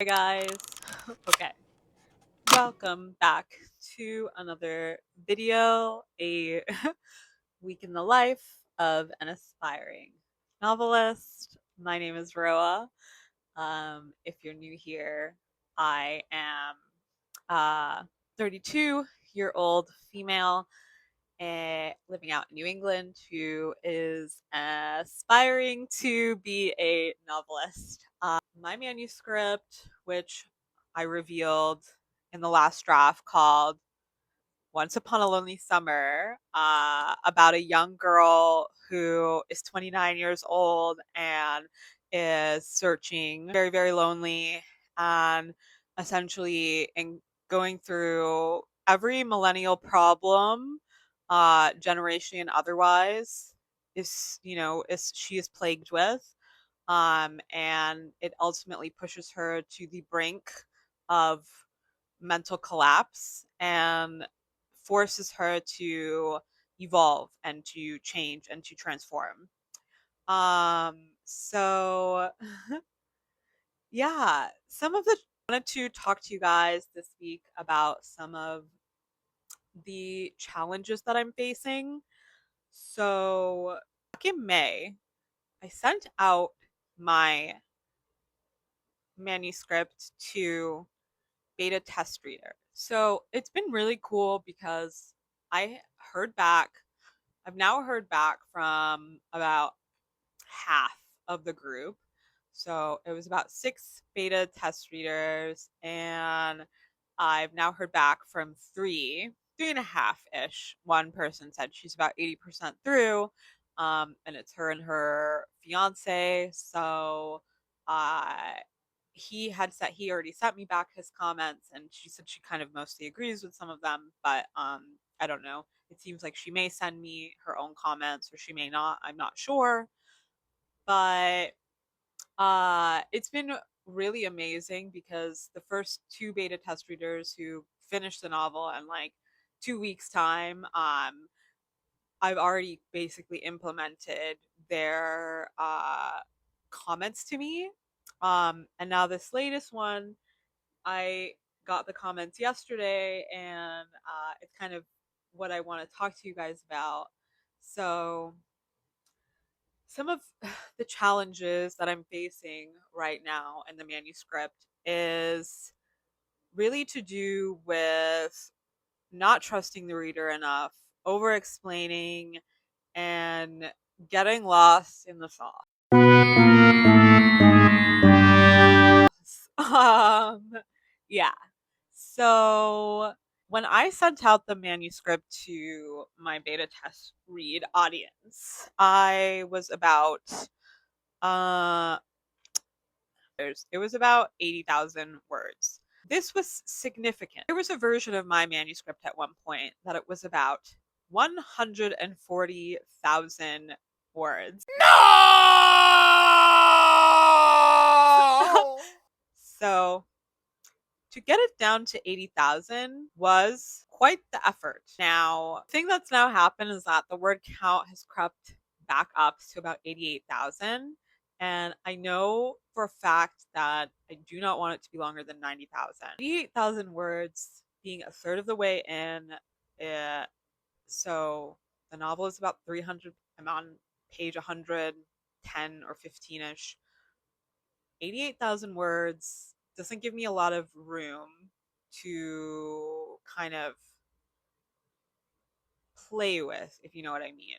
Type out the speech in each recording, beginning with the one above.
Hey guys. Okay. Welcome back to another video, a week in the life of an aspiring novelist. My name is Rooa. If you're new here, I am a 32-year-old female living out in New England who is aspiring to be a novelist. My manuscript, which I revealed in the last draft, called Once Upon a Lonely Summer, about a young girl who is 29 years old and is searching, very, very lonely, and essentially going through every millennial problem, generation and otherwise, is she is plagued with. And it ultimately pushes her to the brink of mental collapse and forces her to evolve and to change and to transform. So yeah, some of the I wanted to talk to you guys this week about some of the challenges that I'm facing. So back in May, I sent out my manuscript to beta test reader. So it's been really cool because I heard back, I've now heard back from about half of the group. So it was about 6 beta test readers, and I've now heard back from 3.5 ish. One person said she's about 80% through, and it's her and her fiance. So uh, he had said he already sent me back his comments, and she said she kind of mostly agrees with some of them, but I don't know. It seems like she may send me her own comments or she may not. I'm not sure. But it's been really amazing because the first 2 beta test readers who finished the novel in like 2 weeks time, I've already basically implemented their comments to me. And now this latest one, I got the comments yesterday, and it's kind of what I want to talk to you guys about. So some of the challenges that I'm facing right now in the manuscript is really to do with not trusting the reader enough, over explaining, and getting lost in the sauce. Um, yeah. So when I sent out the manuscript to my beta test read audience, I was about uh it was about 80,000 words. This was significant. There was a version of my manuscript at one point that it was about 140,000 words. No! So to get it down to 80,000 was quite the effort. Now, the thing that's now happened is that the word count has crept back up to about 88,000. And I know for a fact that I do not want it to be longer than 90,000. 88,000 words being a third of the way in. Uh, so the novel is about 300. I'm on page 110 or 15 ish. 88,000 words doesn't give me a lot of room to kind of play with, if you know what I mean.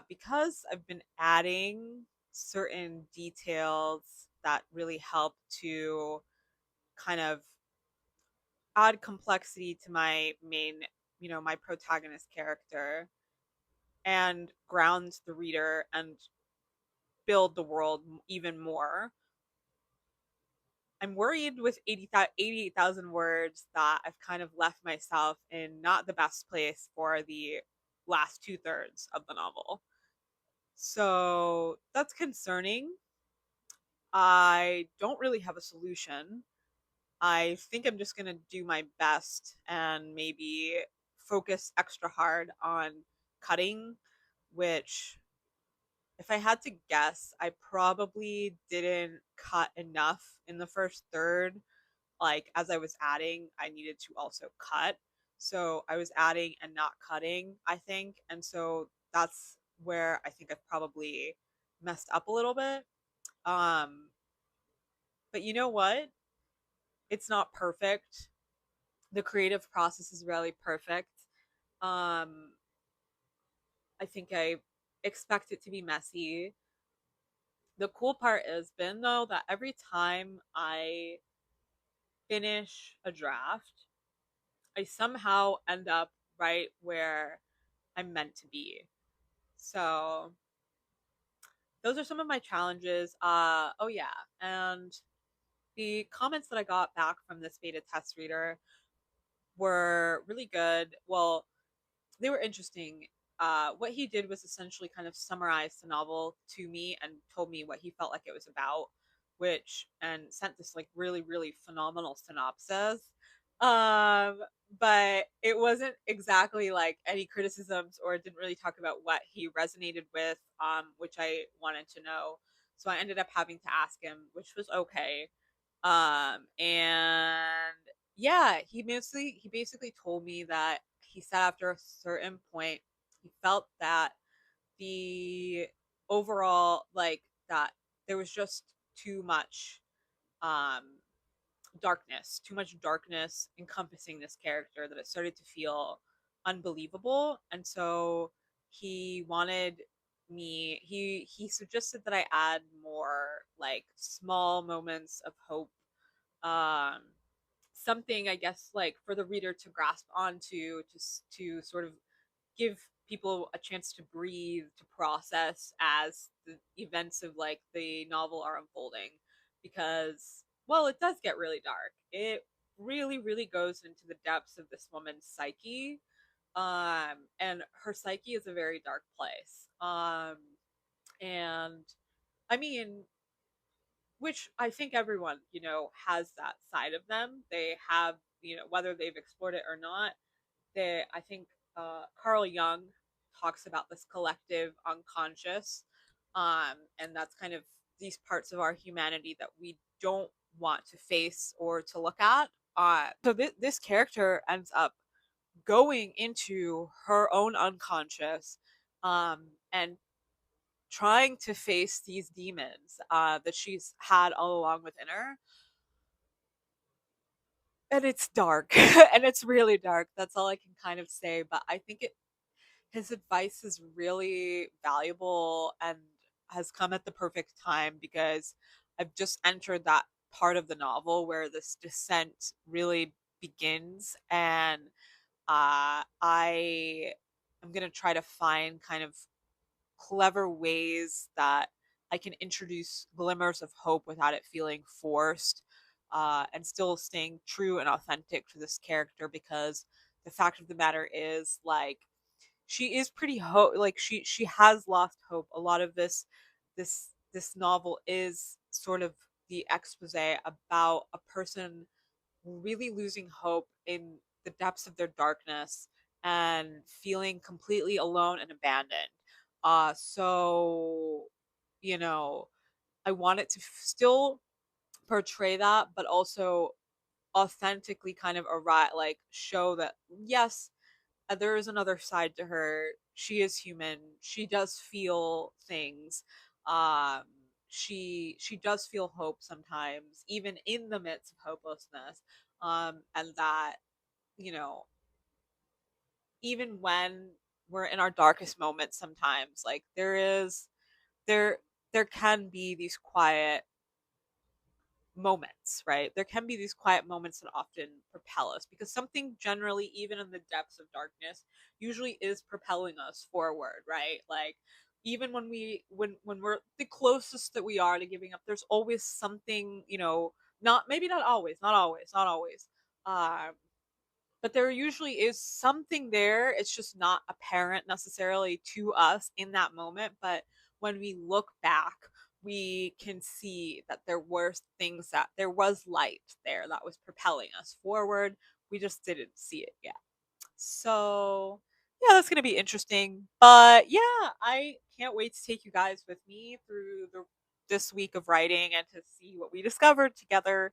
Because I've been adding certain details that really help to kind of add complexity to my main, my protagonist character, and ground the reader and build the world even more. I'm worried with 88,000 words that I've kind of left myself in not the best place for the last 2/3 of the novel. So that's concerning. I don't really have a solution. I think I'm just going to do my best and maybe focus extra hard on cutting, which if I had to guess, I probably didn't cut enough in the first third. Like as I was adding, I needed to also cut. So I was adding and not cutting, I think. And so that's where I think I've probably messed up a little bit. Um, but you know what? It's not perfect. The creative process is really perfect. Um, I think I expect it to be messy. The cool part has been though that every time I finish a draft, I somehow end up right where I'm meant to be. So those are some of my challenges. Oh yeah, and the comments that I got back from this beta test reader were really good. Well, they were interesting. What he did was essentially kind of summarize the novel to me and told me what he felt like it was about, which and sent this like really really phenomenal synopsis. Um, but it wasn't exactly like any criticisms or it didn't really talk about what he resonated with, which I wanted to know. So I ended up having to ask him, which was okay. And yeah, he basically told me that he said after a certain point he felt that the overall like that there was just too much um too much darkness encompassing this character that it started to feel unbelievable. And so he wanted he suggested that I add more like small moments of hope, um something I guess like for the reader to grasp onto, just to sort of give people a chance to breathe, to process as the events of like the novel are unfolding. Because well, it does get really dark. It really really goes into the depths of this woman's psyche. And her psyche is a very dark place. And I mean, which I think everyone, has that side of them. They have, whether they've explored it or not. I think Carl Jung talks about this collective unconscious, and that's kind of these parts of our humanity that we don't want to face or to look at. So this character ends up going into her own unconscious, and trying to face these demons that she's had all along within her. And it's dark and it's really dark. That's all I can kind of say. But I think his advice is really valuable and has come at the perfect time because I've just entered that part of the novel where this descent really begins. And I am going to try to find kind of clever ways that I can introduce glimmers of hope without it feeling forced, and still staying true and authentic to this character. Because the fact of the matter is, like, she is pretty like she has lost hope. A lot of this novel is sort of the expose about a person really losing hope in the depths of their darkness and feeling completely alone and abandoned. So you know, I want it to still portray that, but also authentically kind of arrive, like show that yes, there is another side to her. She is human. She does feel things. Um, she does feel hope sometimes, even in the midst of hopelessness. And that, you know, even when we're in our darkest moments, sometimes like there there can be these quiet moments, right? There can be these quiet moments that often propel us because something generally, even in the depths of darkness, usually is propelling us forward, right? Like even when we're the closest that we are to giving up, there's always something, not maybe not always, not always. Um, but there usually is something there. It's just not apparent necessarily to us in that moment. But when we look back, we can see that there was light there that was propelling us forward. We just didn't see it yet. So yeah, that's gonna be interesting. But yeah, I can't wait to take you guys with me through the this week of writing and to see what we discovered together.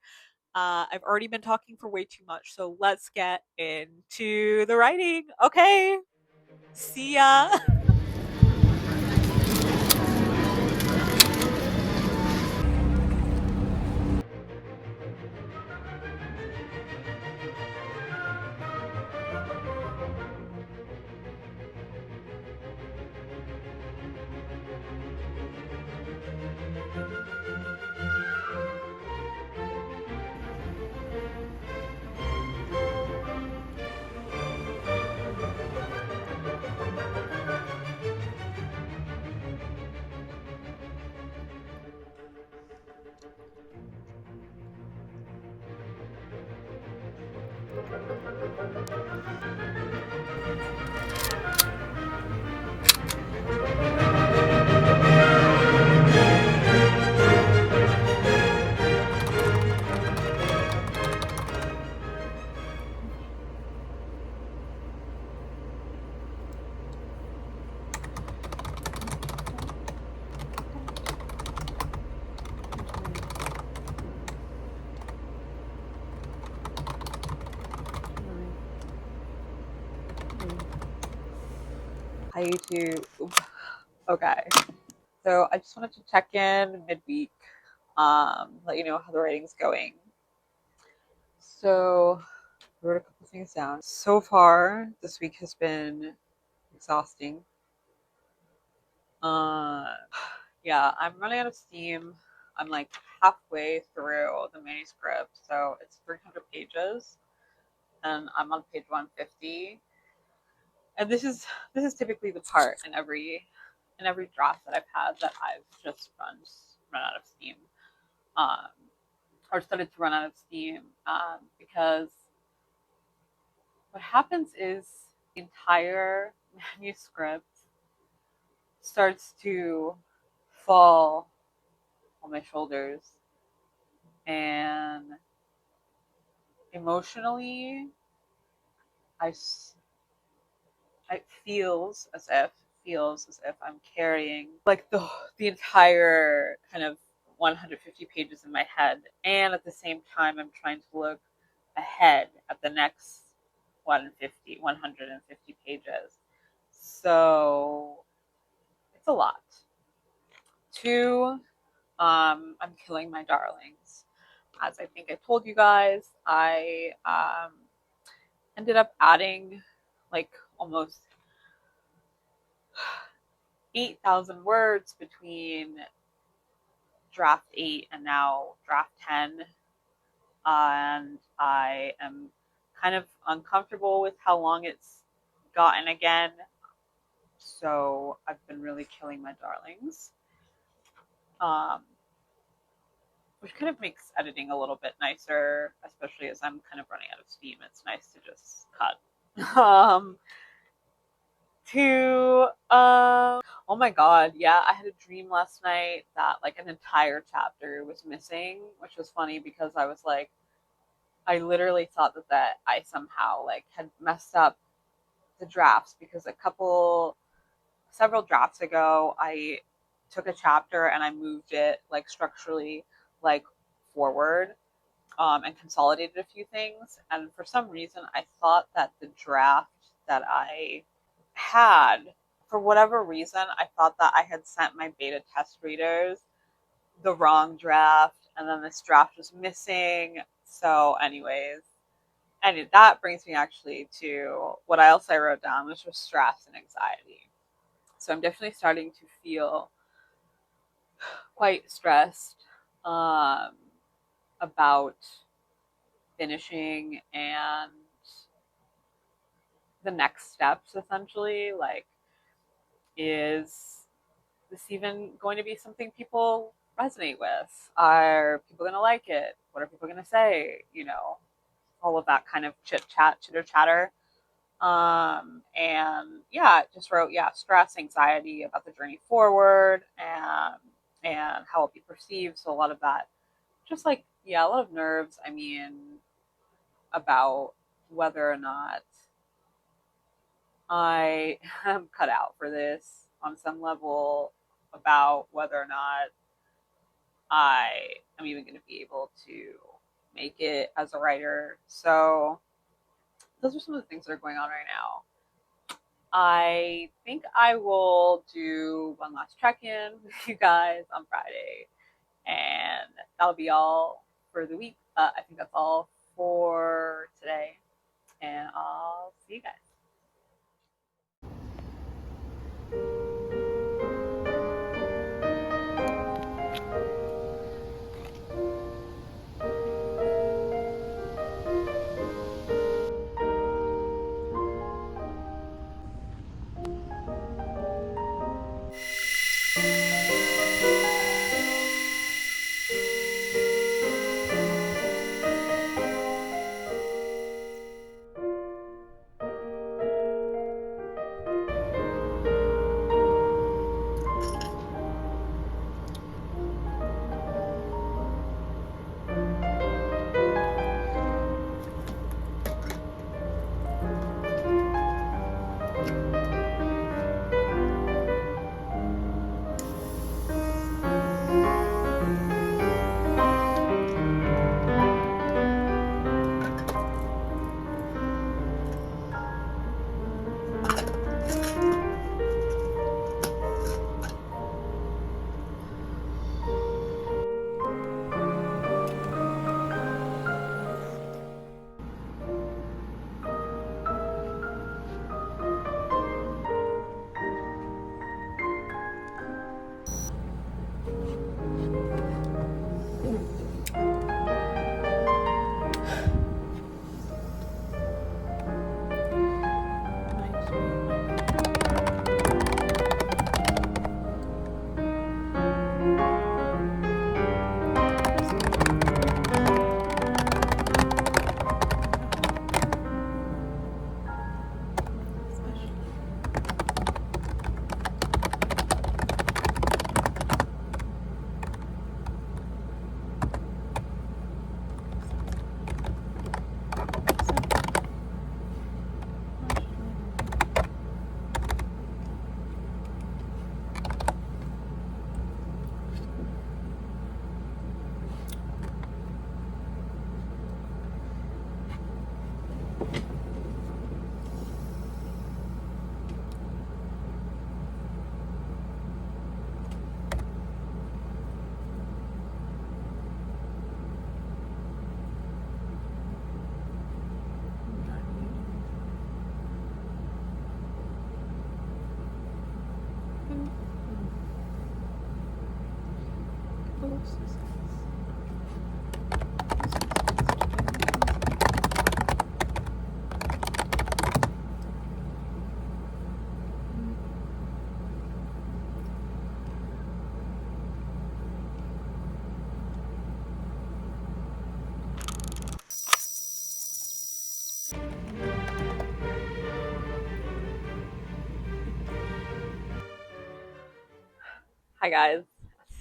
I've already been talking for way too much, so let's get into the writing. Okay, see ya. Hi YouTube. Okay, so I just wanted to check in midweek, let you know how the writing's going. So I wrote a couple things down. So far, this week has been exhausting. Yeah, I'm running out of steam. I'm like halfway through the manuscript, so it's 300 pages, and I'm on page 150. And this is typically the part in every draft that I've had that I've just run out of steam, um, or started to run out of steam, because what happens is the entire manuscript starts to fall on my shoulders, and emotionally, I it feels as if I'm carrying like the entire kind of 150 pages in my head, and at the same time, I'm trying to look ahead at the next 150 pages. So it's a lot. Two, I'm killing my darlings. As I think I told you guys, I ended up adding like almost 8,000 words between draft 8 and now draft 10. And I am kind of uncomfortable with how long it's gotten again. So I've been really killing my darlings. Um, which kind of makes editing a little bit nicer, especially as I'm kind of running out of steam. It's nice to just cut. Oh my god, yeah, I had a dream last night that like an entire chapter was missing, which was funny because I was like, I literally thought that I somehow like had messed up the drafts because several drafts ago I took a chapter and I moved it like structurally like forward, and consolidated a few things, and for some reason I thought that the draft that I had, for whatever reason, I thought that I had sent my beta test readers the wrong draft, and then this draft was missing. So, anyways, and that brings me actually to what else I wrote down, which was stress and anxiety. So, I'm definitely starting to feel quite stressed, um, about finishing and the next steps essentially. Like, is this even going to be something people resonate with? Are people going to like it? What are people going to say? All of that kind of chit chat, chitter chatter. And yeah, just wrote, yeah, stress, anxiety about the journey forward, and how it'll be perceived. So a lot of that, just like, yeah, a lot of nerves. I mean, about whether or not I am cut out for this on some level about whether or not I am even going to be able to make it as a writer. So, those are some of the things that are going on right now. I think I will do one last check in with you guys on Friday, and that'll be all for the week. I think that's all for today, and I'll see you guys. Hi guys.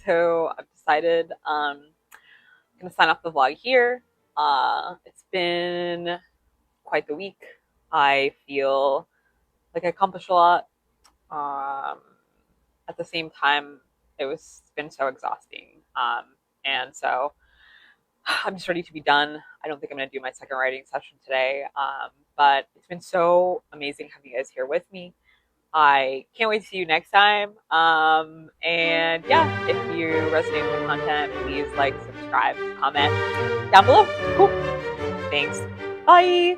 So I've decided I'm gonna sign off the vlog here. It's been quite the week. I feel like I accomplished a lot. Um, at the same time, it's been so exhausting. And so I'm just ready to be done. I don't think I'm gonna do my second writing session today. But it's been so amazing having you guys here with me. I can't wait to see you next time. And yeah, if you resonate with the content, please like, subscribe, comment down below. Cool. Thanks. Bye.